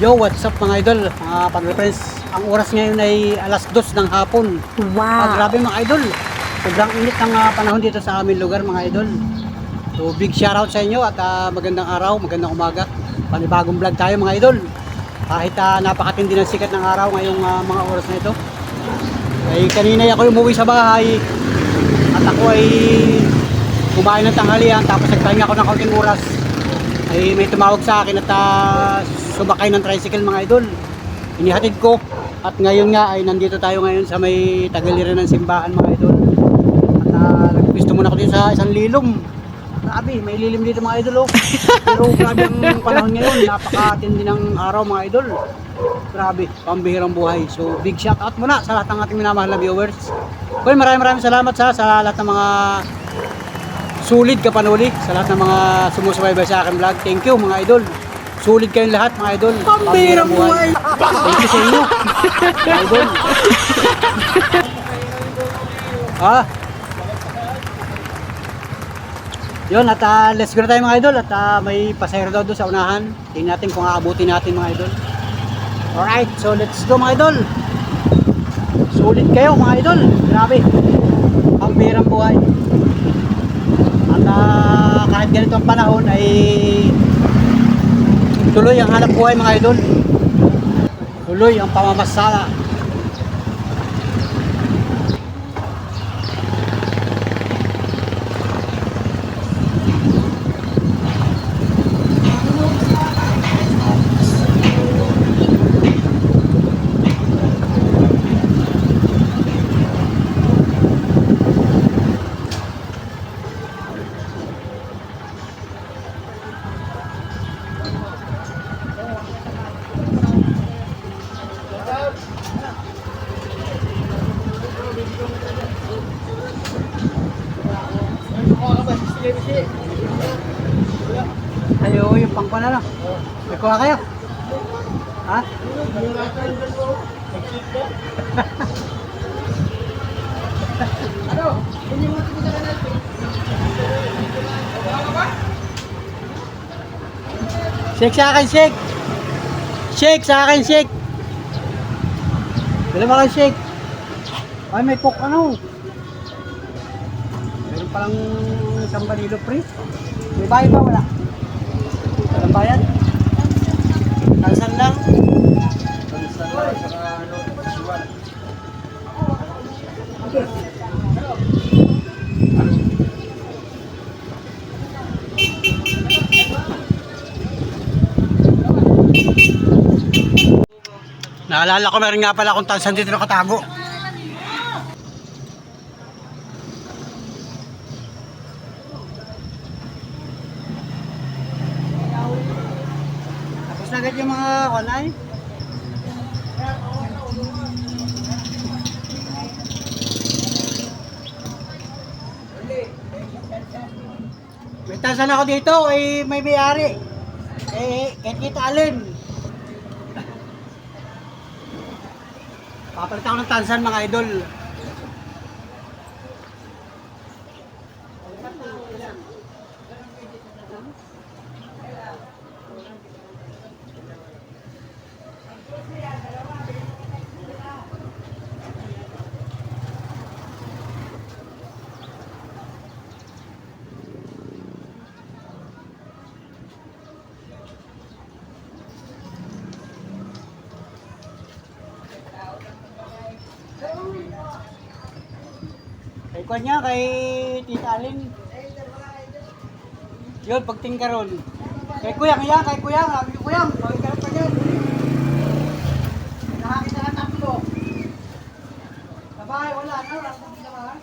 Yo, what's up mga idol, mga pag-friends. Ang oras ngayon ay alas 2 ng hapon. Wow! Grabe mga idol. Sobrang init ng panahon dito sa aming lugar mga idol. So big shoutout sa inyo at magandang araw, magandang umaga. Panibagong vlog tayo mga idol. Kahit napakatindi ng sikat ng araw ngayong mga oras na ito. Ay kanina ako umuwi sa bahay at ako ay kumain ng tanghalian tapos nagpahinga ako ng kaunting oras. Ay may tumawag sa akin at sumakay ng tricycle mga idol. Inihatid ko at ngayon nga ay nandito tayo ngayon sa may tagiliran ng simbahan mga idol. At nagpisto muna ako dito sa isang lilom. Grabe, may lilim dito mga idol oh. Pero grabe ang panahon ngayon, napakatindi ng araw mga idol. Grabe, pambihirang buhay. So big shout out muna sa lahat ng ating minamahal na viewers. Well, maraming salamat sa lahat ng mga sulit kapanuli, sa lahat ng mga sumusubaybay sa aking vlog. Thank you mga idol. Sulit kayong lahat mga idol. Pambihirang buhay! Thank you sa inyo mga idol. Yun at let's go na tayo mga idol. At may pasahero daw doon sa unahan. Tingnan natin kung aabutin natin mga idol. Alright, so let's go mga idol. Sulit kayo mga idol. Grabe, pambihirang buhay. At kahit ganito ang panahon ay tuloy ang hanap buhay mga idol. Tuloy ang pamamasala. Ayo, yung pangpana lang. May kuha kayo? Ha? Ano? Shake sa akin, shake! Shake sa akin, shake! Dala ba kayo shake? Ay, may coke ano? Meron palang isang balilo free. May bayad ba? Wala. Walang bayad? Tansan lang? Tansan lang. Saka ano, siwan. Naalala ko meron nga pala akong tansan dito nakatago. Tapos na agad yung mga kanay. May tansan ako dito, eh may may-ari. Kita alin. Papalit ako ng tansan mga idol. Kay kuwan niya, kay Tita Alin. Yun, pagtingkaron. Kay Kuyang yan, kay Kuyang. Sabi ko, Kuyang, pagtingkaron pa dyan. Nakakita na tatlo. Sabay, wala na, wala na naman.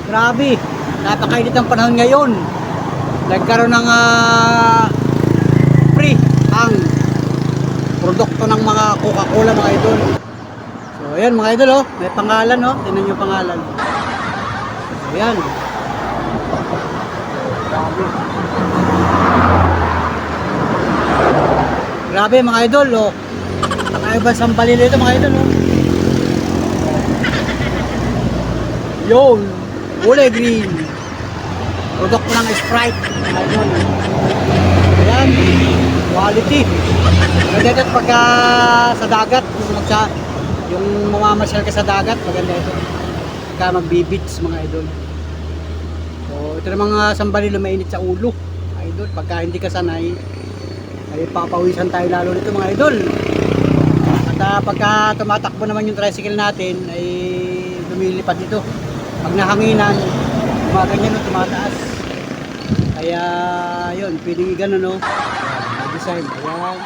Grabe, napakainit ang panahon ngayon. Nagkaroon ng free ang produkto ng mga Coca-Cola mga idol. So ayan mga idol oh, may pangalan oh, tingnan niyo pangalan. Ayan. Grabe. Grabe mga idol oh. Nakaiba sambalilo ito mga idol oh. Yun, kulay green. Produkto ng Sprite mga idol. Ayan, quality. Maganda ito pagka sa dagat, yung mamamasyal ka sa dagat, maganda ito. Pagka magbi-beach mga idol. So ito namang sambalilo mainit sa ulo mga idol. Pagka hindi ka sanay, ay papawisan tayo lalo nito mga idol. At pagka tumatakbo naman yung tricycle natin, ay lumilipad ito. Pag nahanginan, gumaganyan o tumataas. Kaya yun, pwedeng gano'n no. Design, ayan.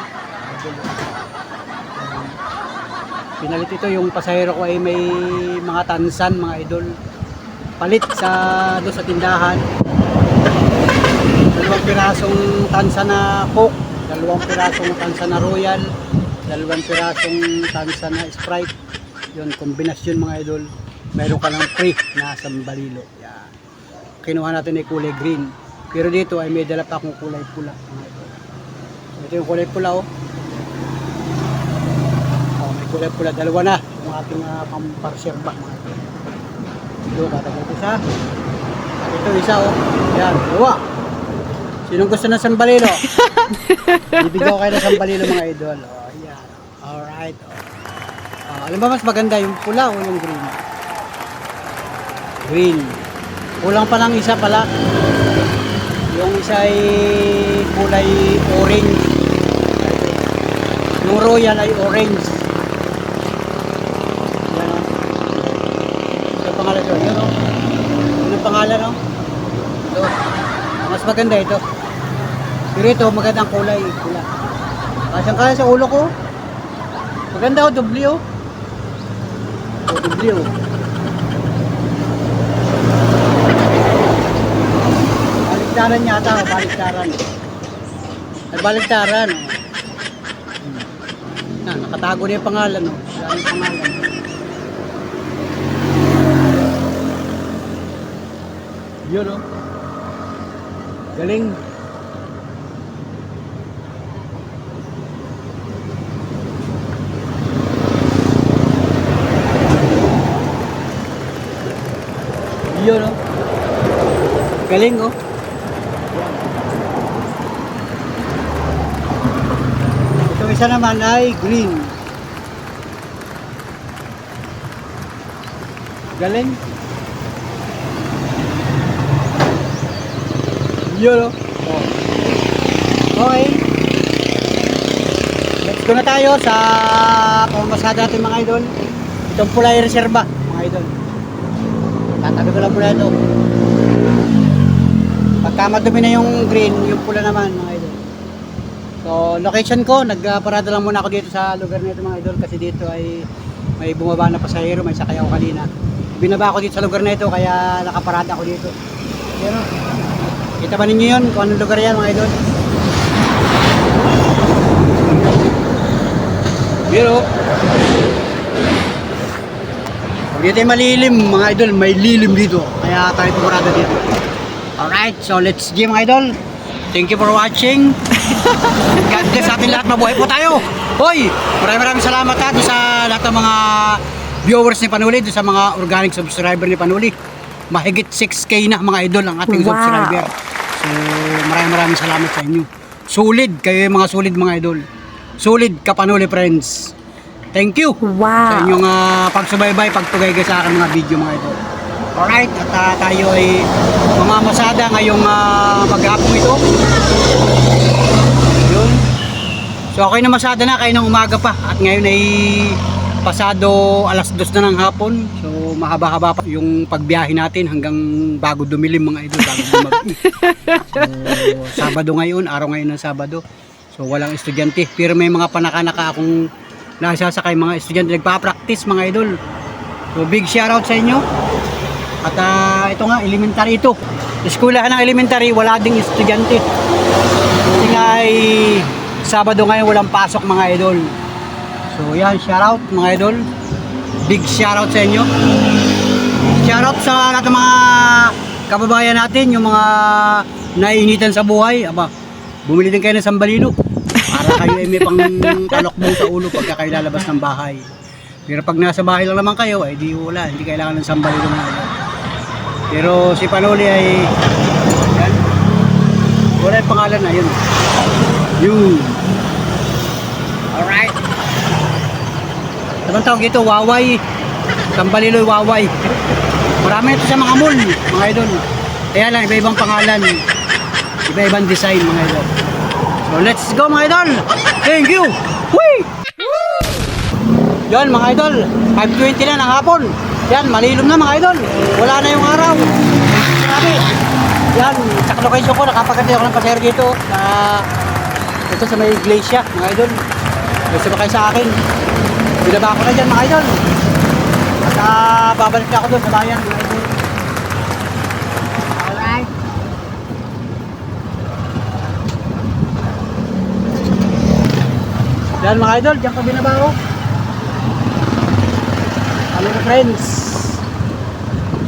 Pinalit ito yung pasahero ko ay may mga tansan mga idol. Palit doon sa tindahan. 2 pirasong tansan na Coke, 2 pirasong tansan na Royal, 2 pirasong tansan na Sprite. Yun, kombinasyon mga idol. Meron ka ng free na sambalilo. Yan. Kinuha natin ay kulay green. Pero dito ay may dala pa akong kulay pula. Ito yung kulay pula oh. Oh, may kulay pula. 2 na. Yung ating pamparserba. Ito, tatagay ito isa. Ito isa oh. Yan, 2. Sinong gusto ng sambalilo? Bibigyan ko kayo ng sambalilo mga idol. Oh, yan. Alright. Oh. Alam ba mas maganda yung pula o yung green? Green. Kulang pa lang isa pala. Yung isa ay kulay orange. Yung royal ay orange. Yan o. Ito ang pangalan doon. Yan o. Ano ang pangalan o? Ito. Mas maganda ito. Pero ito magandang kulay. Pula. Kasyang kaya sa ulo ko. Maganda o. Doble o. Doble o. Baliktaran yata o, baliktaran. Ay baliktaran o. Nakatago na yung pangalan o. Yan yung pangalan. Yun o. Galing. Yun o. Galing o. Ito isa naman ay green. Galing. Yun o. Okay. Let's go na tayo sa pamamasada natin mga idol. Itong pula ay reserba mga idol. Tatabi ko lang muna ito. Pagka madumi na yung green, yung pula naman mga idol. So location ko, nagparada lang muna ako dito sa lugar nito mga idol. Kasi dito ay may bumaba na pasahero, may sakay ako kanina. Binaba ako dito sa lugar nito kaya nakaparada ako dito. Pero kita ba ninyo yun kung anong lugar yan mga idol? Pero dito ay malilim mga idol, may lilim dito. Kaya tayo pumarada dito. Alright, so let's go mga idol. Thank you for watching. God bless sa atin lahat, mabuhay po tayo. Hoy, maraming salamat ha sa lahat ng mga viewers ni Panuli, sa mga organic subscriber ni Panuli. Mahigit 6K na mga idol ang ating subscriber. So maraming salamat sa inyo. Solid kayo yung mga solid mga idol. Solid ka Panuli friends. Thank you sa inyong pagsubaybay, pagtugay sa akin mga video mga idol. Alright, at tayo ay mamamasada ngayong maghapon ito. Yun. So ako ay namasada na kayo ng umaga pa. At ngayon ay pasado 2:00 na ng hapon. So mahaba-haba pa yung pagbiyahe natin hanggang bago dumilim mga idol, bago dumagi. So Sabado ngayon, araw ngayon ng Sabado. So walang estudyante, pero may mga panaka-naka akong nasasakay mga estudyante nagpa-practice mga idol. So big shoutout sa inyo. At ito nga, elementary ito. Eskwelahan ng elementary, wala ding estudyante. Kasi nga ay Sabado ngayon, walang pasok mga idol. So yan, shoutout mga idol. Big shoutout sa inyo. Shoutout sa lahat ng mga kababayan natin, yung mga naiinitan sa buhay. Aba, bumili din kayo ng sambalilo para kayo ay may pang talokbong sa ulo pagka kayo lalabas ng bahay. Pero pag nasa bahay lang naman kayo, ay di wala, hindi kailangan ng sambalilo mga idol. Pero si Panoli ay yan, wala yung pangalan na yun. Yun. Alright. Anong tawag ito? Waway. Sambaliloy Waway. Marami ito sa mga mall, mga idol. Kaya lang, iba-ibang pangalan. Iba-ibang design, mga idol. So, let's go, mga idol. Thank you. Whee! Yan, mga idol. 5:20 na ng hapon. Yan, malilom na, mga idol. Wala na yung araw. Grabe. Yan, sa location ko, nakapagkati ako ng pasero dito. Ito sa may iglesia, mga idol. Gusto ba kayo sa akin? Binaba ko na dyan, mga idol. At babalik na ako doon sa bayan, mga idol. Alright. Yan, mga idol, dyan ko binaba ko. Hello friends.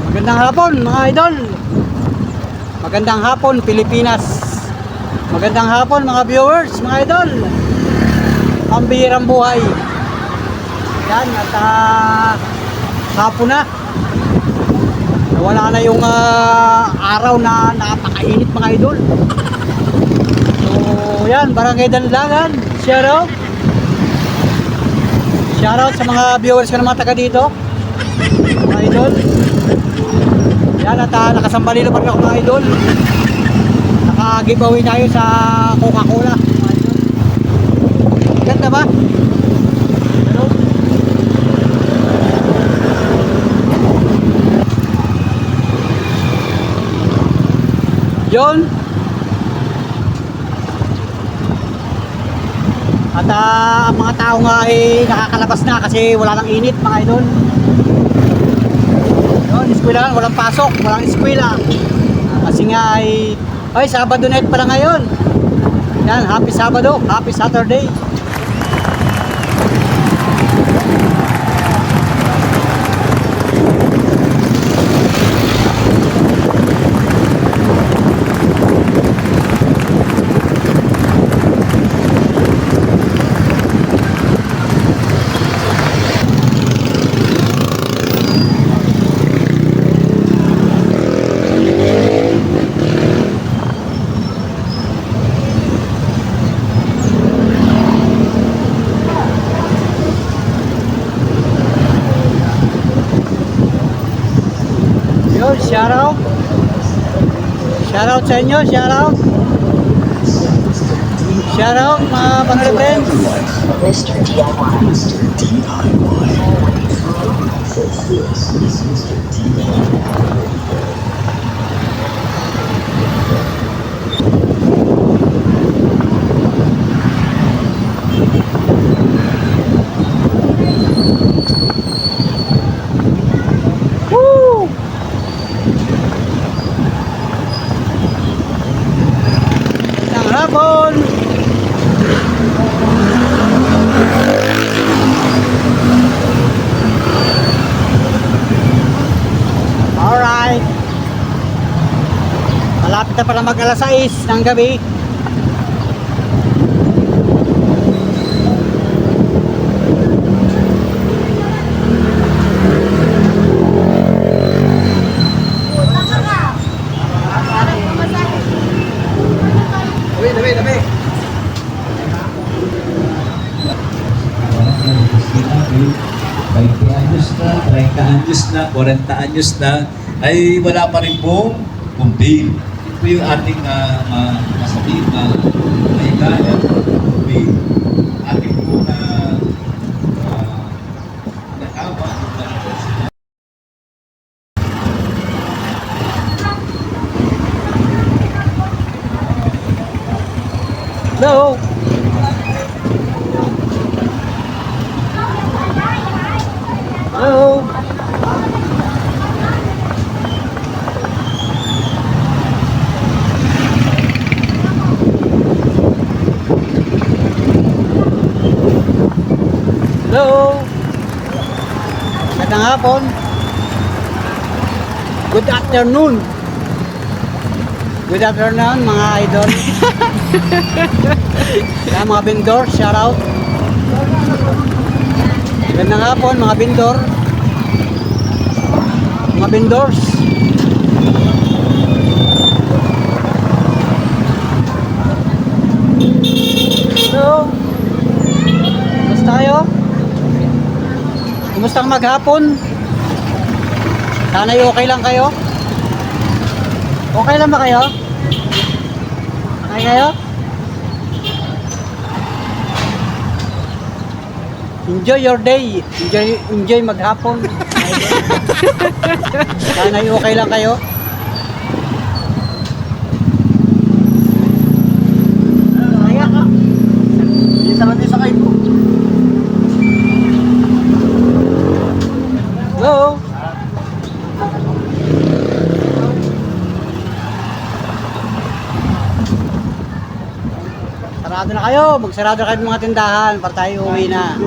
Magandang hapon, mga idol. Magandang hapon, Pilipinas. Magandang hapon, mga viewers, mga idol. Ang bihirang buhay. Yan, at hapon na. Wala na yung araw na napakainit, mga idol. So, yan, Barangay Danlagan. Shoutout. Shoutout sa mga viewers ko na mga taga dito, mga idol. Yan, at nakasambalilo pa rin ako, mga idol. Naka-giveaway tayo sa Coca-Cola, mga idol. Ganda ba? Hello? Yun. At ang mga tao nga ay nakakalabas na kasi wala nang init, mga idol. Yun, eskwela, walang pasok, walang eskwela. Kasi nga ay Sabado night pala ngayon. Yan, happy Sabado, happy Saturday. Shoutout. Shoutout sa inyo, shoutout. Shoutout mga Panoli friends. Mr. DIY. Mr. DIY. Mr. DIY. Hapon. Alright. Malapit na pala mag alas 6 ng gabi. Dami. 20 anyos na, 30 anyos na, 40 anyos na, ay wala pa rin pong bumbil. Ito yung ating masabihin na mahigaya, bumbil. Ating po na nakawa. Hello. Hello. Hello. Magandang hapon. Good afternoon. Good afternoon mga idol. Kaya mga vendor, shout out. Magandang hapon mga vendor. Mga vendors. Hello. Kumusta kayo? Kumusta ang maghapon? Sana'y okay lang kayo? Okay lang ba kayo? Okay kayo? Enjoy your day. Enjoy maghapon. Sana'y okay lang kayo? Kaya ka. Isa lang din sa kayo po. Hello? Sarado na kayo. Magsarado na kayo ng mga tindahan para tayo uwi na.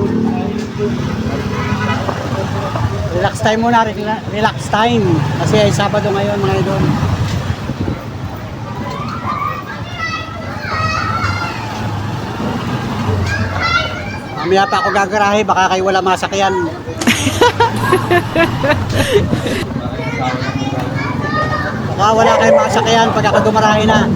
Relax time muna. Relax time. Kasi ay Sabado ngayon mga idol. Mamaya pa ako gagarahe. Baka kayo wala masakyan. Baka wala kayong masakyan pag ako dumarahe na.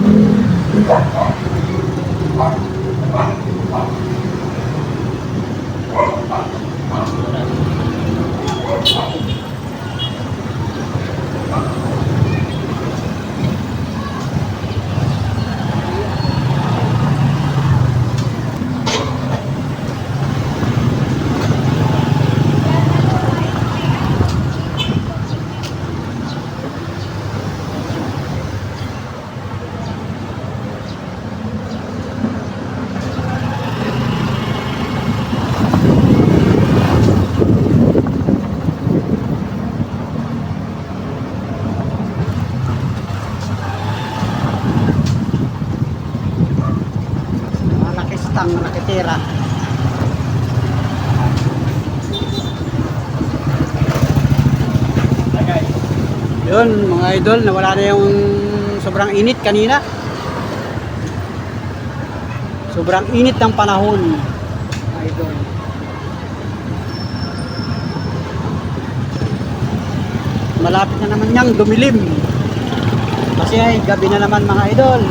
Nakistang nakitira. Yun mga idol, nawala na yung sobrang init kanina. Sobrang init ng panahon mga idol. Malapit na naman niyang dumilim. Kasi ay gabi na naman mga idol.